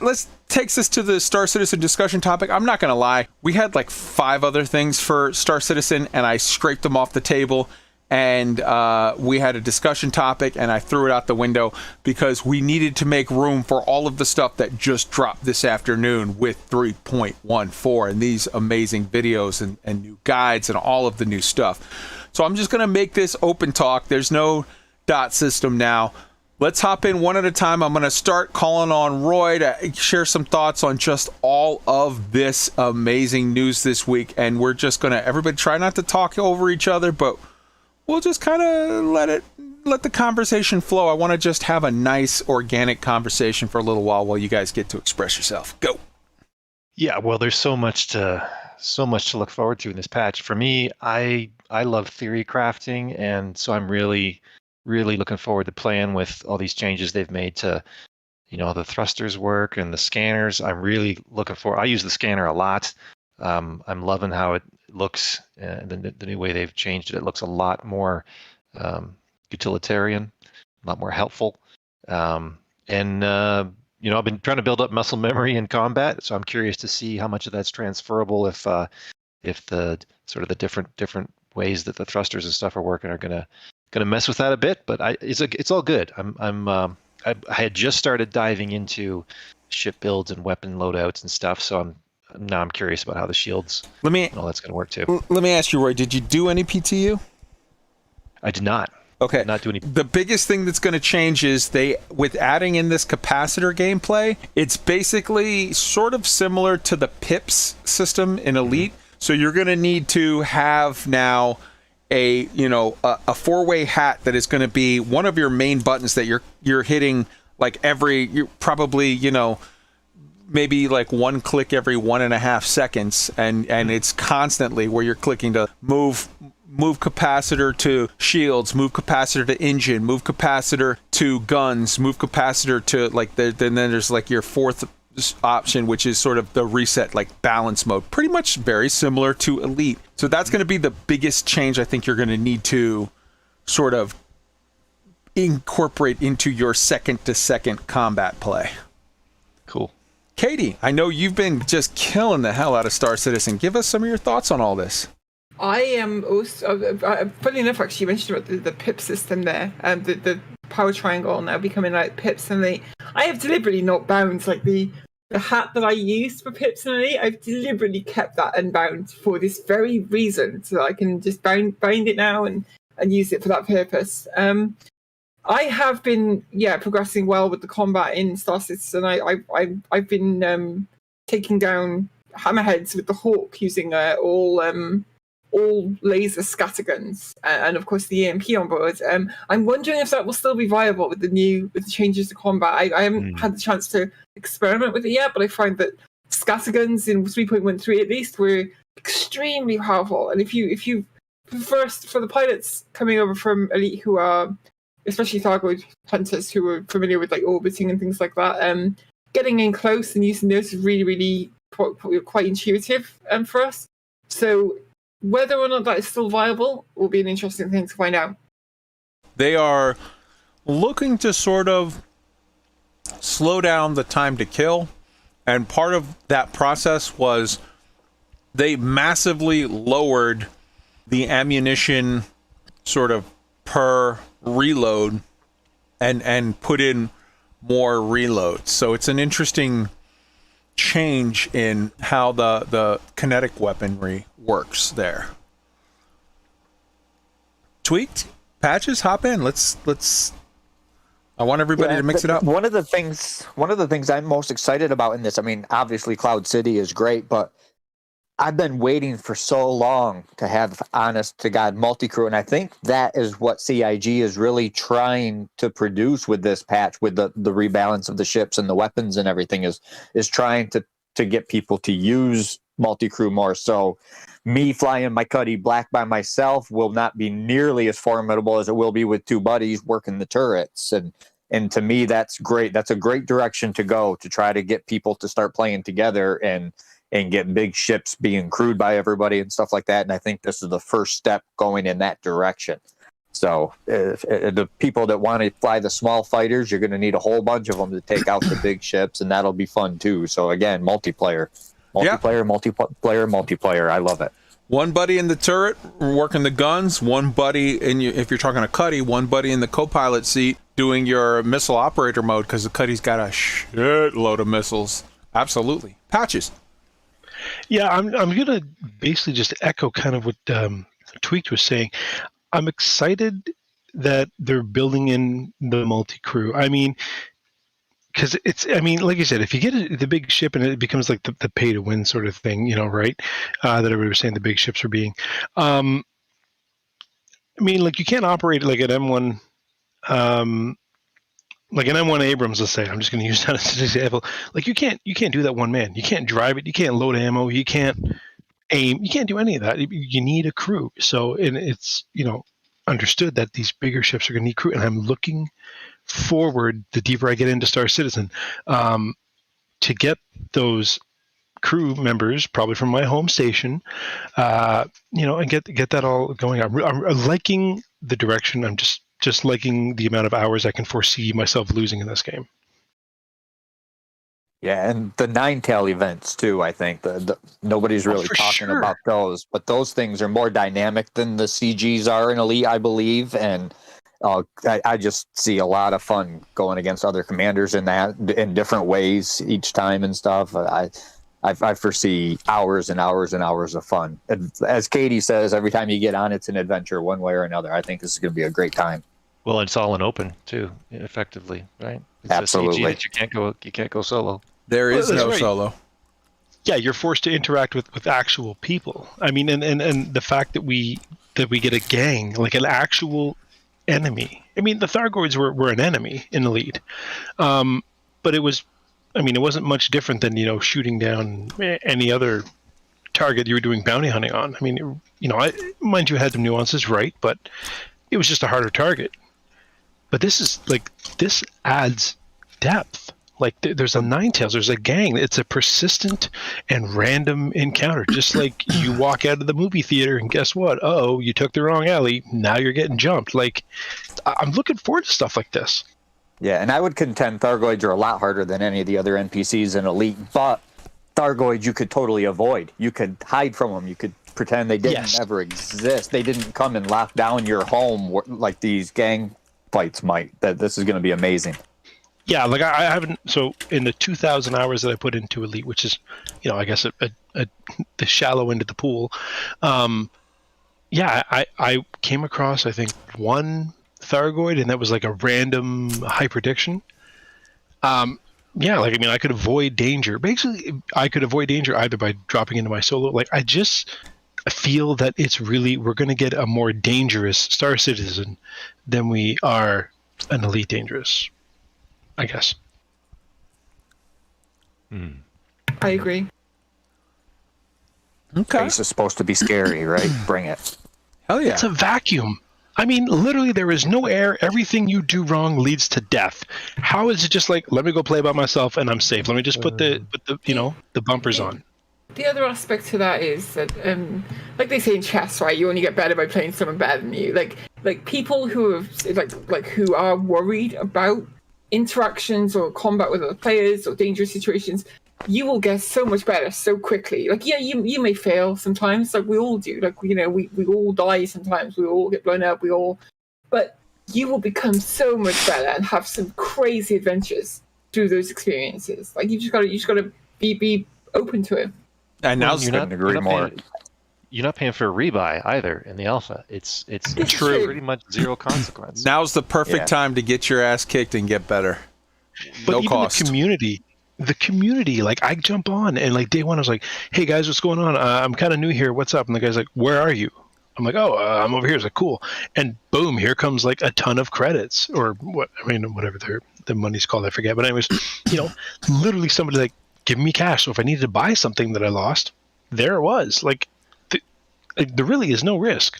Let's takes us to the Star Citizen discussion topic. I'm not going to lie. We had like 5 other things for Star Citizen, and I scraped them off the table. And we had a discussion topic, and I threw it out the window because we needed to make room for all of the stuff that just dropped this afternoon with 3.14 and these amazing videos and new guides and all of the new stuff. So I'm just going to make this open talk. There's no dot system now. Let's hop in one at a time. I'm going to start calling on Roy to share some thoughts on just all of this amazing news this week. And we're just going to, everybody try not to talk over each other, but we'll just kind of let the conversation flow. I want to just have a nice organic conversation for a little while you guys get to express yourself. Go. Yeah, well, there's so much to look forward to in this patch. For me, I love theory crafting, and so I'm really looking forward to playing with all these changes they've made to, the thrusters work and the scanners. I'm really looking forward. I use the scanner a lot. I'm loving how it looks, the new way they've changed it. It looks a lot more utilitarian, a lot more helpful. I've been trying to build up muscle memory in combat, so I'm curious to see how much of that's transferable if the sort of the different ways that the thrusters and stuff are working are gonna mess with that a bit. But it's all good. I had just started diving into ship builds and weapon loadouts and stuff, so now I'm curious about how the shields and all that's going to work too. Let me ask you, Roy, did you do any PTU? I did not. Okay. Did not do any. The biggest thing that's going to change is with adding in this capacitor gameplay, it's basically sort of similar to the PIPS system in Elite. Mm-hmm. So you're going to need to have now a 4-way hat that is going to be one of your main buttons that you're hitting like you're probably, maybe like one click every 1.5 seconds, and it's constantly where you're clicking to move capacitor to shields, move capacitor to engine, move capacitor to guns, move capacitor to then there's like your 4th option, which is sort of the reset, like balance mode, pretty much very similar to Elite. So that's going to be the biggest change I think you're going to need to sort of incorporate into your second-to-second combat play. Cool. Katie, I know you've been just killing the hell out of Star Citizen. Give us some of your thoughts on all this. I am also, funny enough, actually, you mentioned about the PIP system there, and the power triangle now becoming like PIPs, and I have deliberately not bound like the hat that I used for PIPs and Elite. I've deliberately kept that unbound for this very reason, so I can just bind it now and use it for that purpose. I have been progressing well with the combat in Star Citizen. I've been taking down hammerheads with the Hawk using all laser scatterguns and of course the EMP on board. I'm wondering if that will still be viable with the changes to combat. I haven't had the chance to experiment with it yet, but I find that scatterguns in 3.13 at least were extremely powerful. And if you for the pilots coming over from Elite who are especially Thargoid hunters who are familiar with like orbiting and things like that, getting in close and using those is really, really quite intuitive for us. So whether or not that is still viable will be an interesting thing to find out. They are looking to sort of slow down the time to kill, and part of that process was they massively lowered the ammunition sort of per reload and put in more reloads. So it's an interesting change in how the kinetic weaponry works there. Tweaked patches, hop in. Let's I want everybody to mix it up. One of the things I'm most excited about in this, I mean, obviously Cloud City is great, but I've been waiting for so long to have honest to God multi-crew, and I think that is what CIG is really trying to produce with this patch, with the rebalance of the ships and the weapons and everything, is trying to get people to use multi-crew more. So me flying my Cuddy Black by myself will not be nearly as formidable as it will be with 2 buddies working the turrets. And to me, that's great. That's a great direction to go, to try to get people to start playing together and get big ships being crewed by everybody and stuff like that. And I think this is the first step going in that direction. So the people that want to fly the small fighters, you're going to need a whole bunch of them to take out the big ships, and that'll be fun too. So again, multiplayer. I love it. One buddy in the turret working the guns, one buddy if you're talking a Cuddy, one buddy in the co-pilot seat doing your missile operator mode, because the Cuddy's got a shitload of missiles. Absolutely. Patches. Yeah, I'm gonna basically just echo kind of what Tweaked was saying. I'm excited that they're building in the multi-crew. I mean, because like you said, if you get the big ship and it becomes like the pay to win sort of thing, right? That everybody was saying the big ships are being. I mean, like you can't operate like an M1, like an M1 Abrams. Let's say I'm just going to use that as an example. Like you can't do that one man. You can't drive it. You can't load ammo. You can't aim. You can't do any of that. You need a crew. So, and it's understood that these bigger ships are going to need crew, and I'm looking forward, the deeper I get into Star Citizen, to get those crew members probably from my home station, and get that all going. I'm liking the direction. I'm just liking the amount of hours I can foresee myself losing in this game. Yeah, and the Ninetail events too. I think nobody's really talking about those, but those things are more dynamic than the CGs are in Elite, I believe, and I just see a lot of fun going against other commanders in different ways each time and stuff. I foresee hours and hours and hours of fun. As Katie says, every time you get on, it's an adventure one way or another. I think this is going to be a great time. Well, it's all in open too, effectively, right? It's Absolutely. A CG that you can't go solo. There is no right. solo. Yeah, you're forced to interact with actual people. I mean, and the fact that we get a gang, like an actual enemy. I mean, the Thargoids were an enemy in the lead, but it wasn't much different than shooting down any other target you were doing bounty hunting on. I mean, mind you, it had some nuances, right? But it was just a harder target. But this adds depth. Like there's a Ninetails, there's a gang. It's a persistent and random encounter. Just like you walk out of the movie theater and guess what? Oh, you took the wrong alley. Now you're getting jumped. Like I'm looking forward to stuff like this. Yeah, and I would contend Thargoids are a lot harder than any of the other NPCs in Elite, but Thargoids you could totally avoid. You could hide from them. You could pretend they didn't ever exist. They didn't come and lock down your home like these gang fights might. This is going to be amazing. Yeah, like I haven't. So in the 2,000 hours that I put into Elite, which is, I guess the shallow end of the pool. I came across I think one Thargoid, and that was like a random hyperdiction. I could avoid danger. Basically, I could avoid danger either by dropping into my solo. Like I just feel that we're going to get a more dangerous Star Citizen than we are an Elite Dangerous, I guess. I agree. Okay. Space is supposed to be scary, right? Bring it. Hell yeah. It's a vacuum. I mean, literally, there is no air. Everything you do wrong leads to death. How is it just like, let me go play by myself and I'm safe? Let me just put the bumpers on. The other aspect to that is that, like they say in chess, right? You only get better by playing someone better than you. Like people who have who are worried about interactions or combat with other players or dangerous situations, you will get so much better so quickly. Like, yeah, you may fail sometimes, like we all do. Like, we all die sometimes. We all get blown up. But you will become so much better and have some crazy adventures through those experiences. Like you just gotta be open to it. And now you're not paying for a rebuy either in the alpha. It's true. Pretty much zero consequence. Now's the perfect time to get your ass kicked and get better. But no even cost. The community, like I jump on and like day one, I was like, "Hey guys, what's going on? I'm kind of new here. What's up?" And the guy's like, "Where are you?" I'm like, "Oh, I'm over here." It's like, "Cool." And boom, here comes like a ton of credits or whatever the money's called, I forget. But anyways, literally somebody like giving me cash. So if I needed to buy something that I lost, there it was. Like there really is no risk.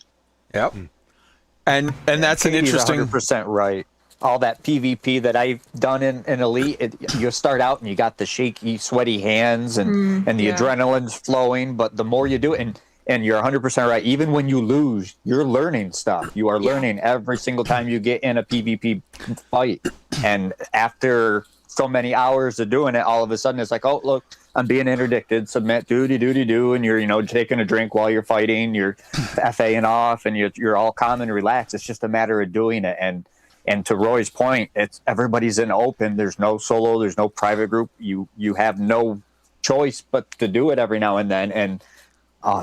Yep. And that's an interesting. 100% right. All that PvP that I've done in Elite, you start out and you got the shaky, sweaty hands and the adrenaline's flowing, but the more you do it, And you're 100% right. Even when you lose, you're learning stuff. You are learning every single time you get in a PvP fight. And after so many hours of doing it, all of a sudden it's like, oh, look, I'm being interdicted. Submit, do. And you're, taking a drink while you're fighting. You're FAing off, and you're all calm and relaxed. It's just a matter of doing it. And to Roy's point, it's everybody's in open. There's no solo. There's no private group. You have no choice but to do it every now and then. And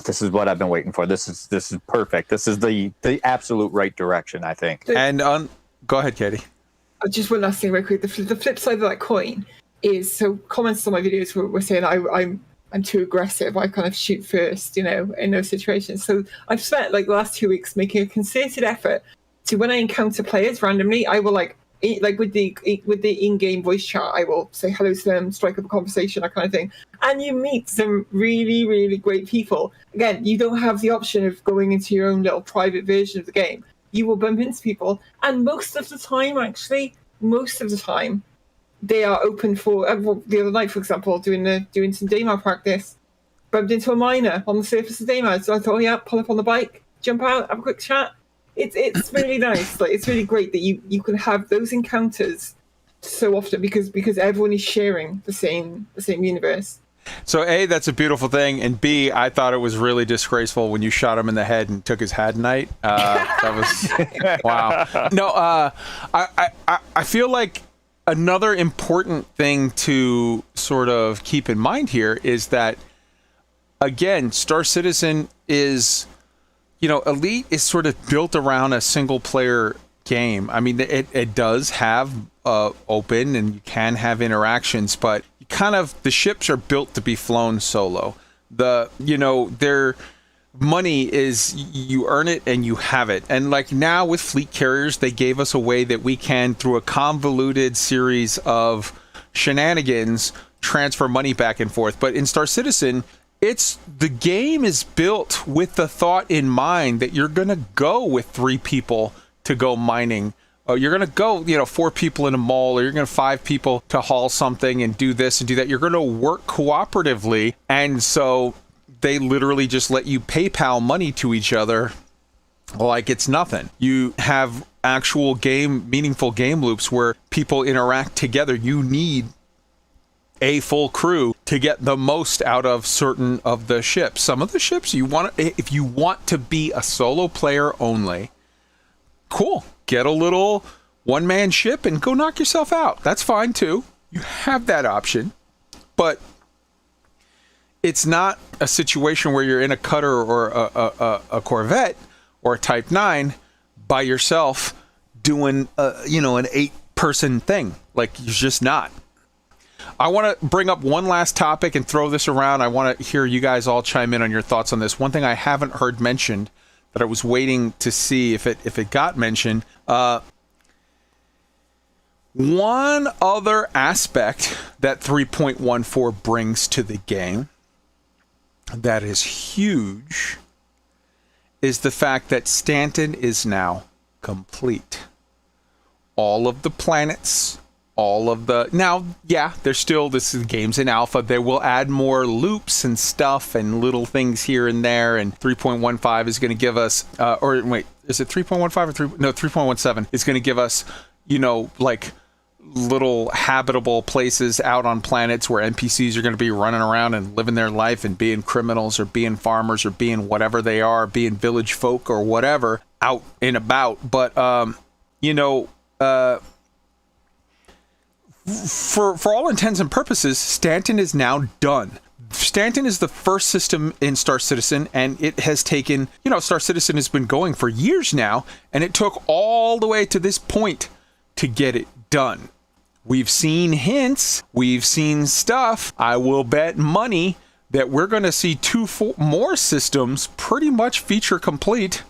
this is what I've been waiting for. This is perfect. This is the absolute right direction, I think. And go ahead, Katie. Just one last thing real quick. The flip side of that coin is, so comments on my videos were saying I'm too aggressive. I kind of shoot first, in those situations. So I've spent like the last 2 weeks making a concerted effort to, when I encounter players randomly, I will with the in-game voice chat, I will say hello to them, strike up a conversation, that kind of thing. And you meet some really, really great people. Again, you don't have the option of going into your own little private version of the game. You will bump into people, and most of the time, they are open for. The other night, for example, doing some Daymar practice, bumped into a miner on the surface of Daymar. So I thought, pull up on the bike, jump out, have a quick chat. It's really nice. Like, it's really great that you can have those encounters so often because everyone is sharing the same universe. So A, that's a beautiful thing, and B, I thought it was really disgraceful when you shot him in the head and took his hat night. That was wow. No, I feel like another important thing to sort of keep in mind here is that, again, Star Citizen is, Elite is sort of built around a single player game. I mean, it does have open, and you can have interactions, but the ships are built to be flown solo. Their money is, you earn it and you have it. And like now with fleet carriers, they gave us a way that we can, through a convoluted series of shenanigans, transfer money back and forth. But in Star Citizen, the game is built with the thought in mind that you're going to go with 3 people to go mining. You're going to go, 4 people in a mall, or you're going to 5 people to haul something and do this and do that. You're going to work cooperatively. And so they literally just let you PayPal money to each other like it's nothing. You have actual meaningful game loops where people interact together. You need a full crew to get the most out of certain of the ships. Some of the ships if you want to be a solo player only, cool. Get a little one-man ship and go knock yourself out. That's fine too. You have that option. But it's not a situation where you're in a cutter or a Corvette or a Type 9 by yourself doing an 8-person thing. Like, you're just not. I want to bring up one last topic and throw this around. I want to hear you guys all chime in on your thoughts on this. One thing I haven't heard mentioned that I was waiting to see if it got mentioned. One other aspect that 3.14 brings to the game that is huge is the fact that Stanton is now complete. All of the planets, there's still, this game's in alpha. They will add more loops and stuff and little things here and there. And 3.15 is going to give us, is it 3.15 or 3.17 is going to give us, like little habitable places out on planets where NPCs are going to be running around and living their life and being criminals or being farmers or being whatever they are, being village folk or whatever out and about. But, for all intents and purposes, Stanton is now done. Stanton is the first system in Star Citizen, and it has taken, Star Citizen has been going for years now, and it took all the way to this point to get it done. We've seen hints, we've seen stuff. I will bet money that we're going to see 2 more systems pretty much feature complete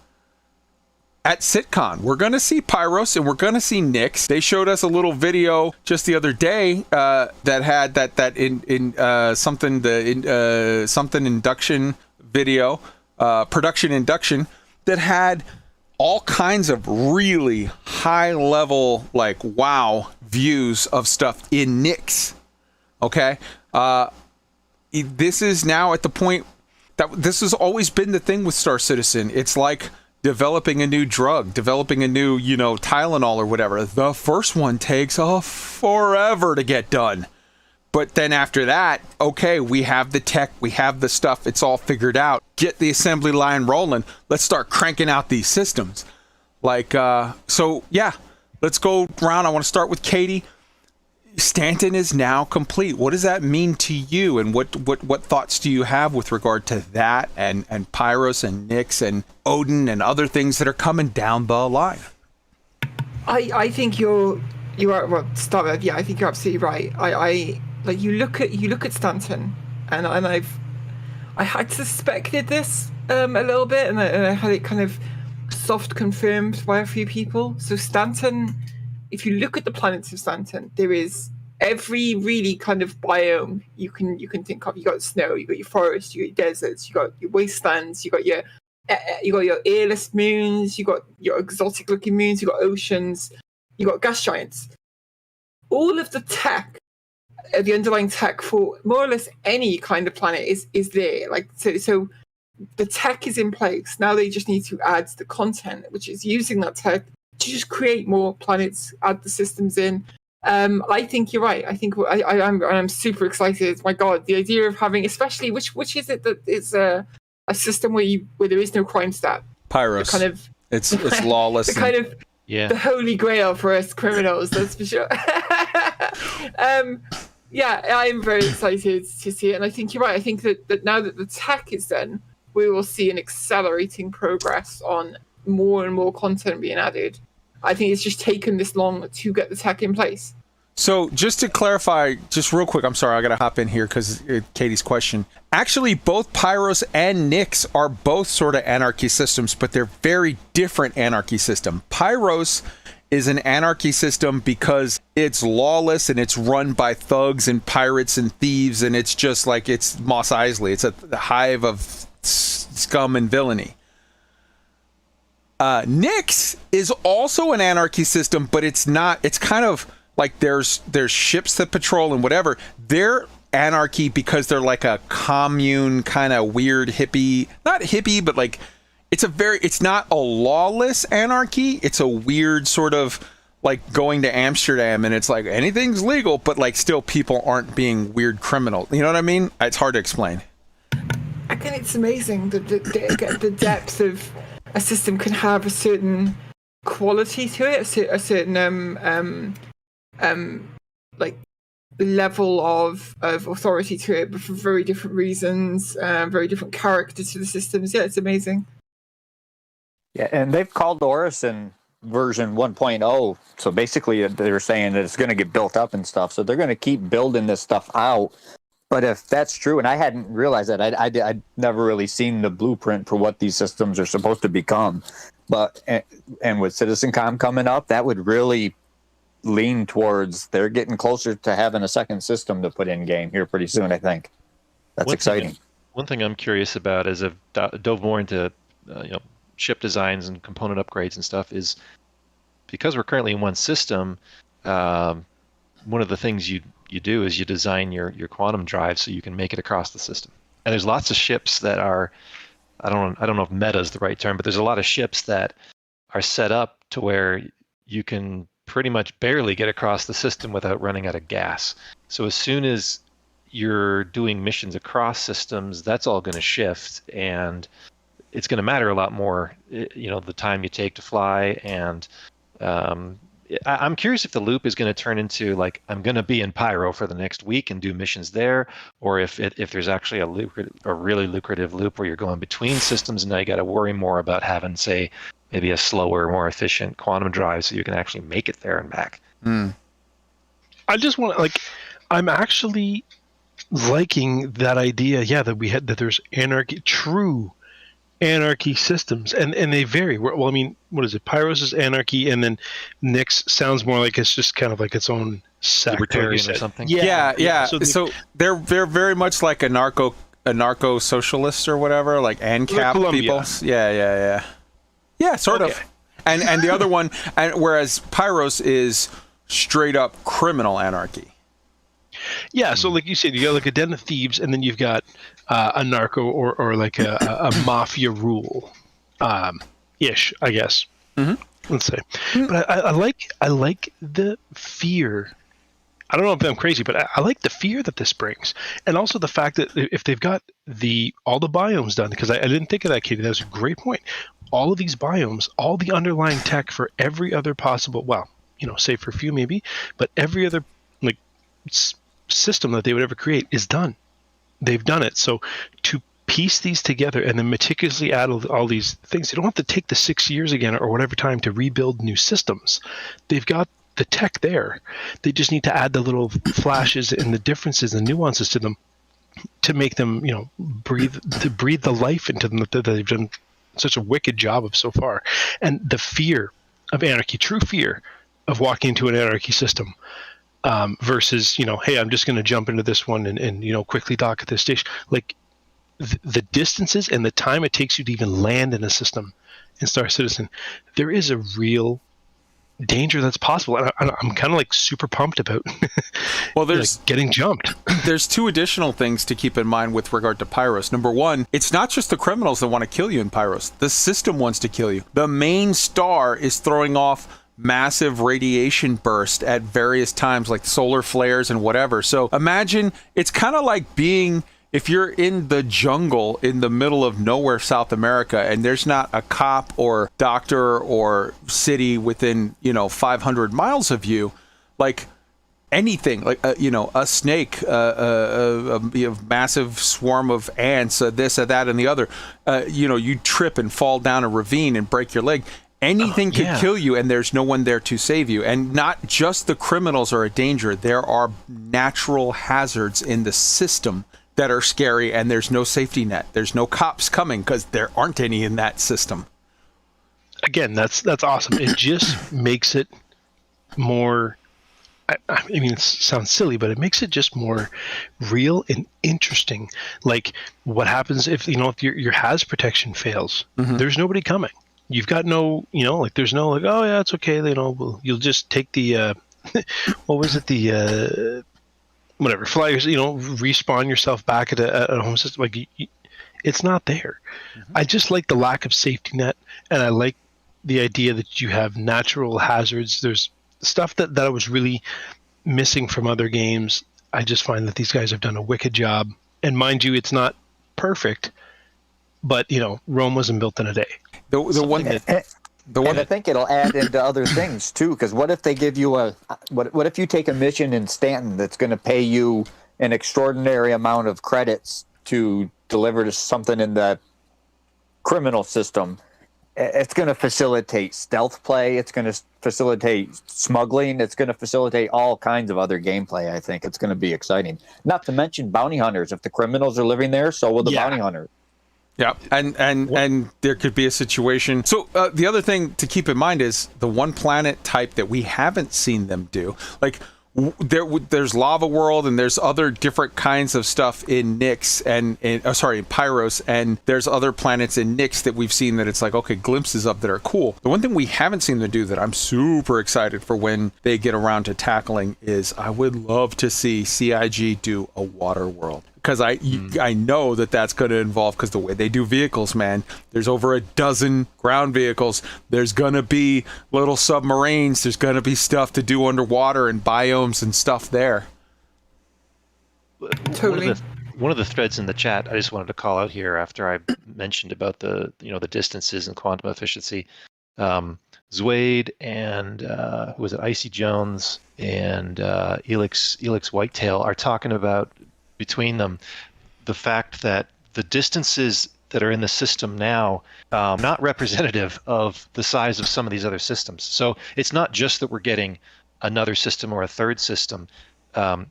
at CitCon. We're going to see Pyros and we're going to see Nyx. They showed us a little video just the other day that had something induction video, production induction, that had all kinds of really high level, like, wow views of stuff in Nyx. Okay. This is now at the point this has always been the thing with Star Citizen. It's like developing a new drug, developing a new, Tylenol or whatever. The first one takes forever to get done. But then after that, okay, we have the tech, we have the stuff, it's all figured out. Get the assembly line rolling. Let's start cranking out these systems. Let's go around. I want to start with Katie. Stanton is now complete. What does that mean to you, and what thoughts do you have with regard to that and Pyros and Nyx and Odin and other things that are coming down the line? I think you are, well, start with, yeah, I think you're absolutely right. I like, you look at Stanton, and I had suspected this a little bit, and I had it kind of soft confirmed by a few people. So Stanton, if you look at the planets of Stanton, there is every really kind of biome you can think of. You got snow, you got your forest, you got your deserts, you got your wastelands, you got your airless moons, you got your exotic looking moons, you got oceans, you got gas giants. All of the tech, the underlying tech for more or less any kind of planet is there. Like, so the tech is in place. Now they just need to add the content, which is using that tech to just create more planets, add the systems in. I think you're right. I think I'm super excited. My God, the idea of having, especially which is it that is a system where there is no crime stat. Pyros. Kind of, it's lawless. The kind of the holy grail for us criminals. That's for sure. Yeah, I'm very excited to see it, and I think you're right. I think that now that the tech is done, we will see an accelerating progress on more and more content being added. I think it's just taken this long to get the tech in place. So just to clarify, just real quick, I'm sorry, I got to hop in here because Katie's question. Actually, both Pyros and Nyx are both sort of anarchy systems, but they're very different anarchy system. Pyros is an anarchy system because it's lawless and it's run by thugs and pirates and thieves, and it's just like it's Mos Eisley. It's a hive of scum and villainy. Nyx is also an anarchy system, but it's not. It's kind of like there's ships that patrol and whatever. They're anarchy because they're like a commune kind of weird hippie, not hippie, but like it's not a lawless anarchy. It's a weird sort of like going to Amsterdam and it's like anything's legal, but like still people aren't being weird criminals. You know what I mean? It's hard to explain. Again, it's amazing the depth of a system can have a certain quality to it, a certain like level of authority to it, but for very different reasons, very different character to the systems. Yeah, it's amazing. Yeah, and they've called Orison version 1.0, so basically they're saying that it's going to get built up and stuff, so they're going to keep building this stuff out. But if that's true, and I hadn't realized that, I'd never really seen the blueprint for what these systems are supposed to become. But and with CitizenCom coming up, that would really lean towards they're getting closer to having a second system to put in game here pretty soon. I think that's exciting. One thing I'm curious about as I've dove more into ship designs and component upgrades and stuff is because we're currently in one system. One of the things you do is you design your quantum drive so you can make it across the system. And there's lots of ships that are, I don't know if meta is the right term, but there's a lot of ships that are set up to where you can pretty much barely get across the system without running out of gas. So as soon as you're doing missions across systems, that's all going to shift, and it's going to matter a lot more, the time you take to fly. And I'm curious if the loop is going to turn into like I'm going to be in Pyro for the next week and do missions there, or if there's actually a really lucrative loop where you're going between systems and now you got to worry more about having, say, maybe a slower, more efficient quantum drive so you can actually make it there and back. I just want to I'm actually liking that idea. Yeah, that there's true anarchy systems, and they vary. Well, I mean, what is it? Pyros is anarchy, and then Nyx sounds more like it's just kind of like its own sect, libertarian or something. Yeah. So they're very much like a narco socialist or whatever, like ANCAP people. Yeah, sort of. And the other one, and whereas Pyros is straight up criminal anarchy. Yeah, so like you said, you got like a den of thieves, and then you've got a narco or like a mafia rule, ish, I guess. Let's say. But I like the fear. I don't know if I'm crazy, but I like the fear that this brings, and also the fact that if they've got all the biomes done, because I didn't think of that, Katie. That was a great point. All of these biomes, all the underlying tech for every other possible, well, save for a few maybe, but every other like system that they would ever create is done. They've done it. So to piece these together and then meticulously add all these things, they don't have to take the 6 years again or whatever time to rebuild new systems. They've got the tech there. They just need to add the little flashes and the differences and nuances to them to make them, breathe the life into them that they've done such a wicked job of so far. And the fear of anarchy, true fear of walking into an anarchy system, versus, hey, I'm just going to jump into this one and quickly dock at this station. Like the distances and the time it takes you to even land in a system in Star Citizen, there is a real danger that's possible. And I'm kind of like super pumped about well, there's getting jumped. There's two additional things to keep in mind with regard to Pyros. Number one, it's not just the criminals that want to kill you in Pyros. The system wants to kill you. The main star is throwing off massive radiation burst at various times, like solar flares and whatever. So imagine it's kind of like being, if you're in the jungle in the middle of nowhere, South America, and there's not a cop or doctor or city within 500 miles of you, like anything, like a snake, a massive swarm of ants, this or that and the other, you trip and fall down a ravine and break your leg. Anything could kill you, and there's no one there to save you. And not just the criminals are a danger. There are natural hazards in the system that are scary, and there's no safety net. There's no cops coming because there aren't any in that system. Again, that's awesome. It just makes it more, I mean, it sounds silly, but it makes it just more real and interesting. Like what happens if your HAZ protection fails? There's nobody coming. You've got no, there's no oh yeah, it's okay. You'll just take the, what was it? The, whatever, flyers, respawn yourself back at a home system. Like it's not there. I just like the lack of safety net. And I like the idea that you have natural hazards. There's stuff that I was really missing from other games. I just find that these guys have done a wicked job. And mind you, it's not perfect, but Rome wasn't built in a day. I think it'll add into other things too. Because what if they give you what if you take a mission in Stanton that's going to pay you an extraordinary amount of credits to deliver to something in the criminal system? It's going to facilitate stealth play. It's going to facilitate smuggling. It's going to facilitate all kinds of other gameplay. I think it's going to be exciting. Not to mention bounty hunters. If the criminals are living there, so will the bounty hunters. Yeah, and there could be a situation. So the other thing to keep in mind is the one planet type that we haven't seen them do. Like there's Lava World and there's other different kinds of stuff in Nyx and in Pyros, and there's other planets in Nyx that we've seen that it's like, okay, glimpses of that are cool. The one thing we haven't seen them do that I'm super excited for when they get around to tackling is I would love to see CIG do a water world. Because I know that's going to involve, because the way they do vehicles, man, there's over a dozen ground vehicles. There's going to be little submarines. There's going to be stuff to do underwater and biomes and stuff there. Totally. One of the threads in the chat I just wanted to call out here after I mentioned about the distances and quantum efficiency. Zwade and who was it? Icy Jones and Elix Whitetail are talking about, between them, the fact that the distances that are in the system now not representative of the size of some of these other systems. So it's not just that we're getting another system or a third system.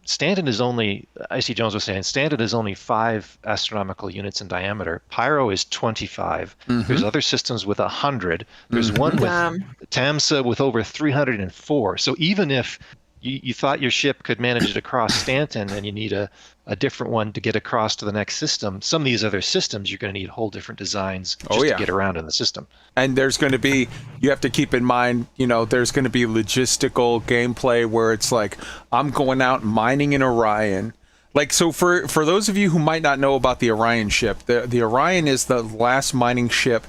Stanton is only, Icy Jones was saying, Stanton is only 5 astronomical units in diameter. Pyro is 25. There's other systems with 100. There's one with TAMSA with over 304. So even if you thought your ship could manage it across Stanton, and you need a different one to get across to the next system. Some of these other systems, you're going to need whole different designs just to get around in the system. And there's going to be, you have to keep in mind, there's going to be logistical gameplay where it's like, I'm going out mining in Orion. Like, so for those of you who might not know about the Orion ship, the Orion is the last mining ship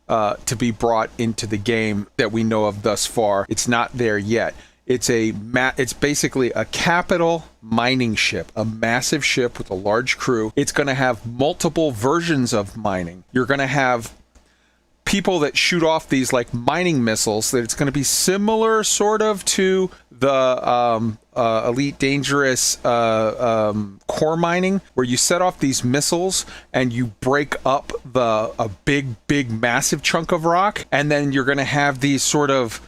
to be brought into the game that we know of thus far. It's not there yet. It's basically a capital mining ship, a massive ship with a large crew. It's going to have multiple versions of mining. You're going to have people that shoot off these like mining missiles. That it's going to be similar sort of to the Elite Dangerous core mining, where you set off these missiles and you break up a big massive chunk of rock, and then you're going to have these sort of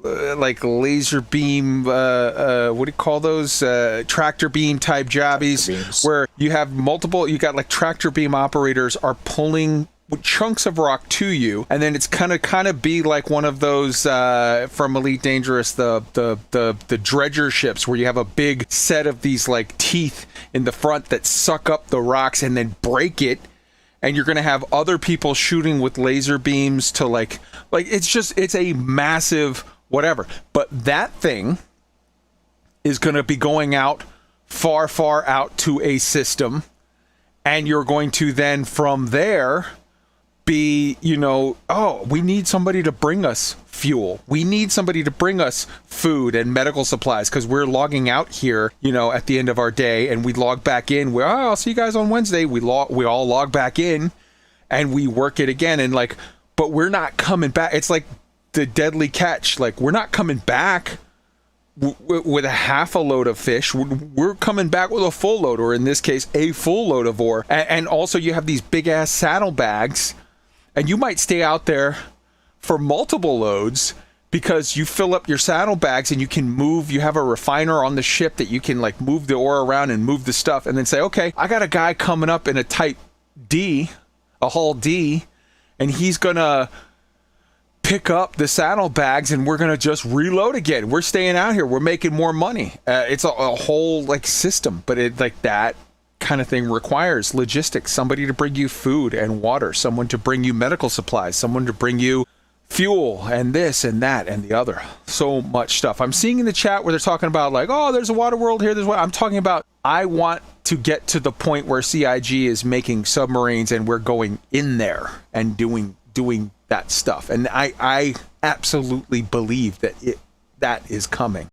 like laser beam, what do you call those? Tractor beam type jobbies, where you have you got like tractor beam operators are pulling chunks of rock to you, and then it's kind of be like one of those from Elite Dangerous, the dredger ships, where you have a big set of these like teeth in the front that suck up the rocks and then break it. And you're going to have other people shooting with laser beams to like it's a massive whatever. But that thing is going to be going out far out to a system, and you're going to then from there be, we need somebody to bring us fuel. We need somebody to bring us food and medical supplies, because we're logging out here, at the end of our day, and we log back in. I'll see you guys on Wednesday. We all log back in and we work it again. And like, but we're not coming back. It's like the deadly catch. Like, we're not coming back with a half a load of fish. We're coming back with a full load, or in this case, a full load of ore. And also you have these big ass saddlebags, and you might stay out there for multiple loads because you fill up your saddlebags and you can move. You have a refiner on the ship that you can like move the ore around and move the stuff, and then say, okay, I got a guy coming up in a type D, a hull D, and he's gonna pick up the saddlebags and we're gonna just reload again. We're staying out here. We're making more money. It's a whole like system, but it like that kind of thing requires logistics. Somebody to bring you food and water, someone to bring you medical supplies, someone to bring you fuel and this and that and the other. So much stuff. I'm seeing in the chat where they're talking about like, oh, there's a water world here. I'm talking about, I want to get to the point where CIG is making submarines and we're going in there and doing that stuff. And I absolutely believe that that is coming.